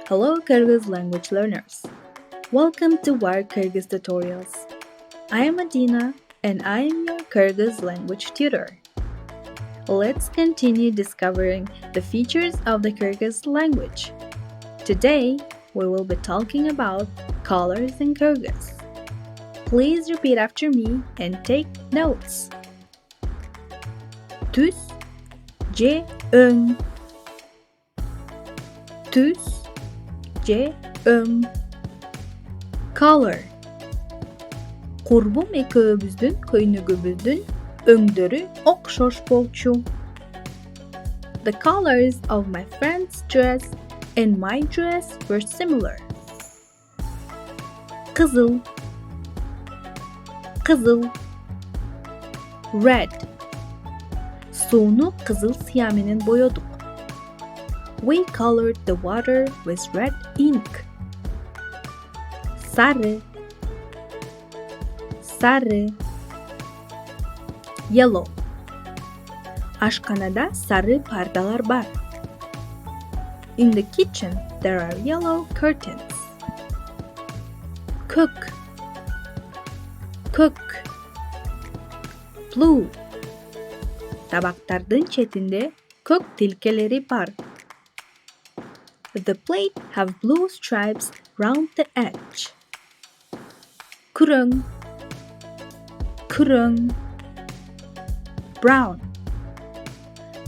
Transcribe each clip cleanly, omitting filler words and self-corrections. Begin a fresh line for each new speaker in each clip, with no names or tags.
Hello Kyrgyz language learners. Welcome to WARC Kyrgyz tutorials. I am Adina and I am your Kyrgyz language tutor. Let's continue discovering the features of the Kyrgyz language. Today, we will be talking about colors in Kyrgyz. Please repeat after me and take notes. Түс, же, өң. Түс, же, өң. Color. Курбум экөөбүздүн көйнөгүбүздүн өңдөрү окшош болчу. The colors of my friend's dress and my dress were similar. Кызыл, кызыл. Red. Сууну кызыл сыя менен боёдук. We colored the water with red ink. Сары, сары. Yellow. Ашканада сары пардалар бар. In the kitchen, there are yellow curtains. Cook, cook. Blue. Табактардын четинде көк тилкелери бар. The plate have blue stripes round the edge. Күрөң, күрөң. Brown.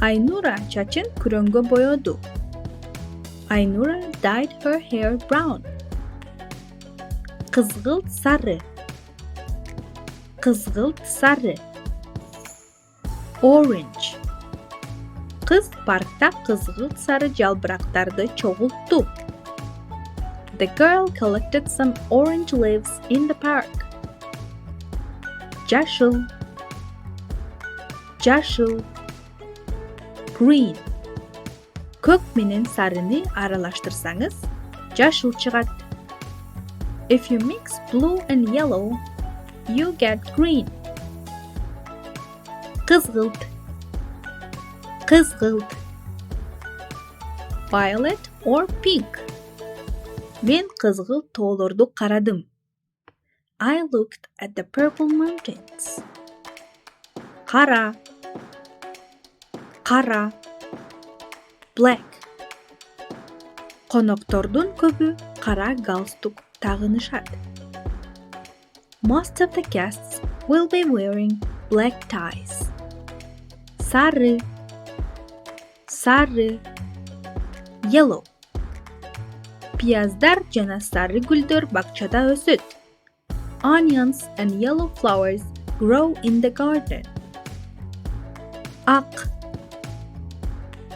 Айнура чачын күрөңгө боёду. Айнура dyed her hair brown. Кызгылт сары, кызгылт сары. Orange. Кыз паркта кызгылт сары жалбырактарды чогултту. The girl collected some orange leaves in the park. Жашыл, жашыл. Green. Көк менен сарыны аралаштырсаңыз, жашыл чыгат. If you mix blue and yellow, you get green. Кызгылт, кызгылт. Violet or pink. Мен кызгылт тоолорду карадым. I looked at the purple mountains. Кара, кара. Black. Коноктордун көбү кара галстук тагынышат. Most of the guests will be wearing black ties. Сары, сары. Yellow. Пияздар жана сары гүлдөр бакчада өсөт. Onions and yellow flowers grow in the garden. Ак,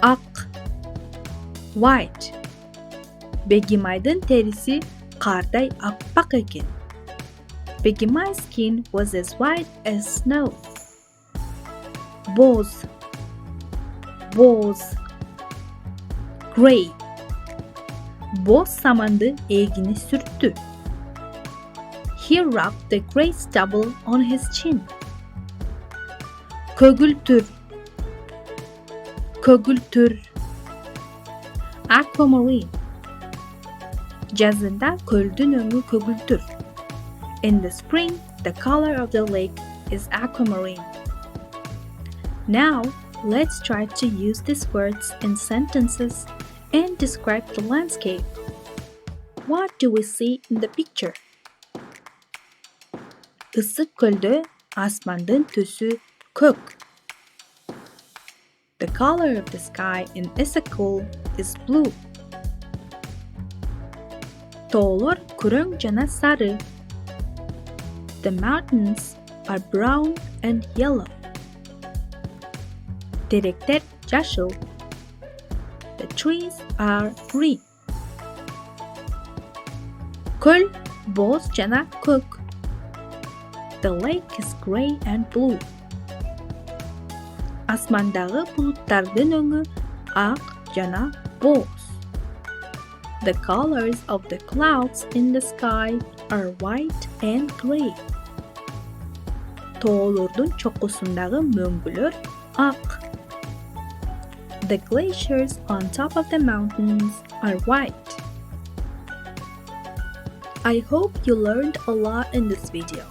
ак. White. Бегимайдын териси кардай аппак экен. Begimai's skin was as white as snow. Boz, boz. Gray. Boz samandı эгини сүрттү. He rubbed the gray stubble on his chin. Көгүлтүр, көгүлтүр. Aquamarine. Жазында көлдүн өңү көгүлтүр. In the spring, the color of the lake is aquamarine. Now, let's try to use these words in sentences and describe the landscape. What do we see in the picture? Ысык көлдө асмандын түсү көк. The color of the sky in Issyk-Kul is blue. Тоолор күрөң жана сары. The mountains are brown and yellow. Теректер жашыл. The trees are green. Көл боз жана көк. The lake is gray and blue. Асмандагы булуттардын өңү ак жана боз. The colors of the clouds in the sky are white and gray. Тоолордун чокусундагы мөңгүлөр ак. The glaciers on top of the mountains are white. I hope you learned a lot in this video.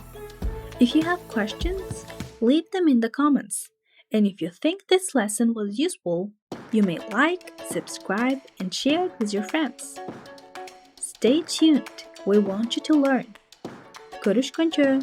If you have questions, leave them in the comments. And if you think this lesson was useful, you may like, subscribe, and share it with your friends. Stay tuned. We want you to learn. Görüşmek üzere.